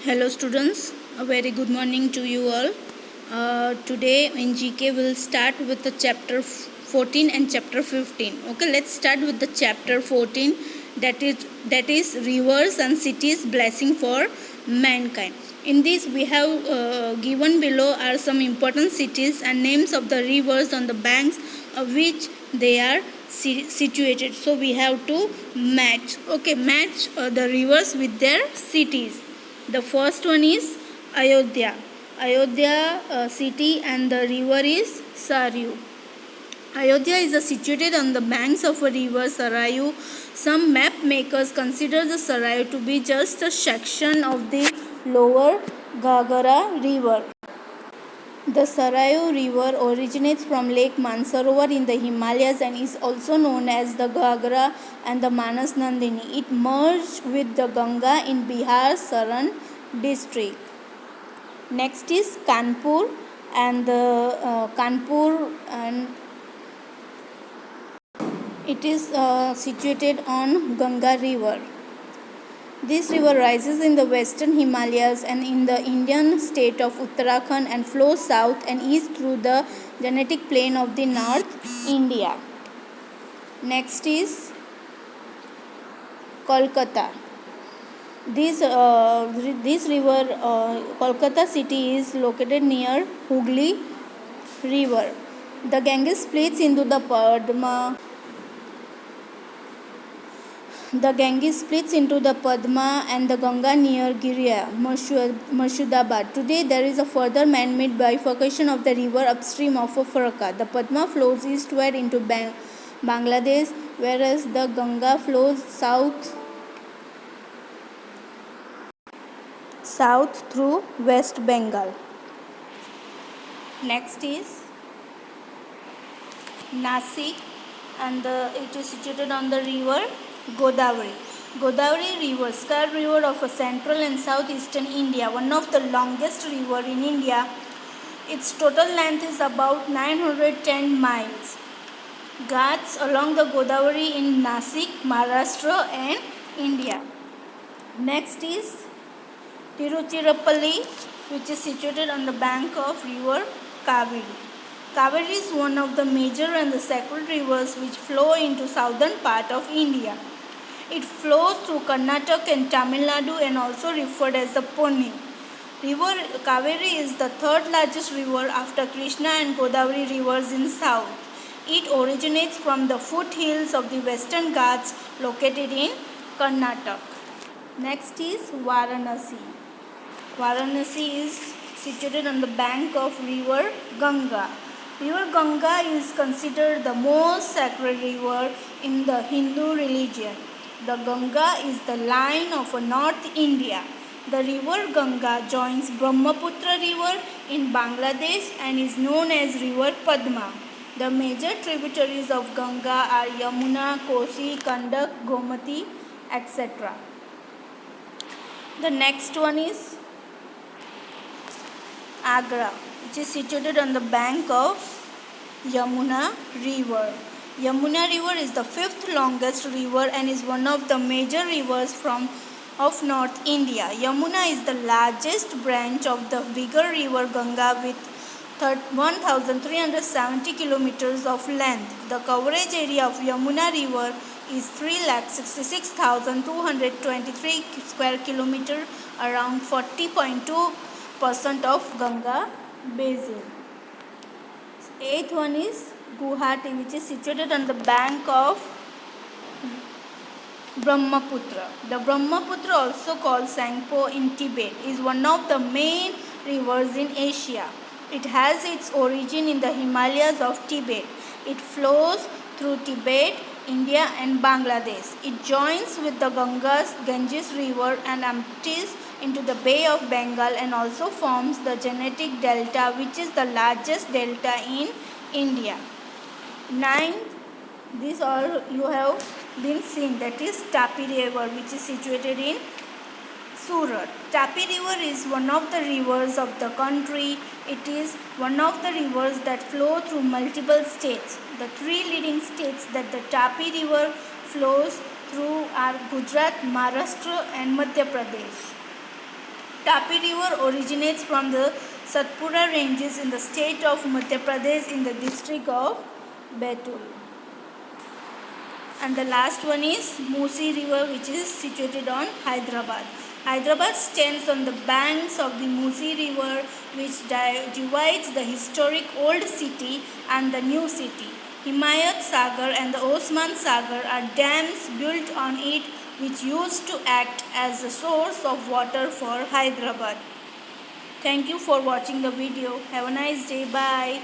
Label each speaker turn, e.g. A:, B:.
A: Hello students, a very good morning to you all. Today in GK we'll start with the chapter 14 and chapter 15. Okay, let's start with the chapter 14, that is rivers and cities blessing for mankind. In this we have given below are some important cities and names of the rivers on the banks of which they are situated. So we have to match the rivers with their cities. The first one is Ayodhya. Ayodhya city and the river is Saryu. Ayodhya is situated on the banks of a river Sarayu. Some map makers consider the Sarayu to be just a section of the lower Gagara river. The Sarayu river originates from Lake Mansarovar in the Himalayas and is also known as the Ghagra and the Manas Nandini. It merged with the Ganga in Bihar Saran district. Next is Kanpur and it is situated on Ganga river. This river rises in the western Himalayas and in the Indian state of Uttarakhand and flows south and east through the genetic plain of the North India. Next is Kolkata. This river, Kolkata city is located near Hooghly river. The Ganges splits into the Padma. The Ganges splits into the Padma and the Ganga near Giria, Murshidabad. Today there is a further man-made bifurcation of the river upstream of Faraka. The Padma flows eastward into Bangladesh, whereas the Ganga flows south through West Bengal. Next is Nasik and it is situated on the river Godavari. Godavari river, scarred river of central and southeastern India, one of the longest river in India. Its total length is about 910 miles. Ghats along the Godavari in Nasik, Maharashtra and India. Next is Tiruchirappalli, which is situated on the bank of river Kaveri. Kaveri is one of the major and the sacred rivers which flow into southern part of India. It flows through Karnataka and Tamil Nadu and also referred as the Ponni. River Kaveri is the third largest river after Krishna and Godavari rivers in south. It originates from the foothills of the Western Ghats located in Karnataka. Next is Varanasi. Varanasi is situated on the bank of river Ganga. River Ganga is considered the most sacred river in the Hindu religion. The Ganga is the line of North India. The river Ganga joins Brahmaputra river in Bangladesh and is known as river Padma. The major tributaries of Ganga are Yamuna, Kosi, Kandak, Gomati, etc. The next one is Agra, which is situated on the bank of Yamuna river. Yamuna river is the fifth longest river and is one of the major rivers of North India. Yamuna is the largest branch of the bigger river Ganga with 1,370 kilometers of length. The coverage area of Yamuna river is 3,66,223 square kilometers, around 40.2% of Ganga basin. Eighth one is Guwahati, which is situated on the bank of Brahmaputra. The Brahmaputra, also called Sangpo in Tibet, is one of the main rivers in Asia. It has its origin in the Himalayas of Tibet. It flows through Tibet, India and Bangladesh. It joins with the Ganges river and empties into the Bay of Bengal and also forms the Genetic Delta, which is the largest delta in India. Ninth, this all you have been seen, that is Tapi river, which is situated in Surat. Tapi river is one of the rivers of the country. It is one of the rivers that flow through multiple states. The three leading states that the Tapi river flows through are Gujarat, Maharashtra and Madhya Pradesh. Tapi River originates from the Satpura ranges in the state of Madhya Pradesh in the district of Betul. And the last one is Musi River, which is situated on Hyderabad. Hyderabad stands on the banks of the Musi River, which divides the historic old city and the new city. Himayat Sagar and the Osman Sagar are dams built on it which used to act as a source of water for Hyderabad. Thank you for watching the video. Have a nice day. Bye.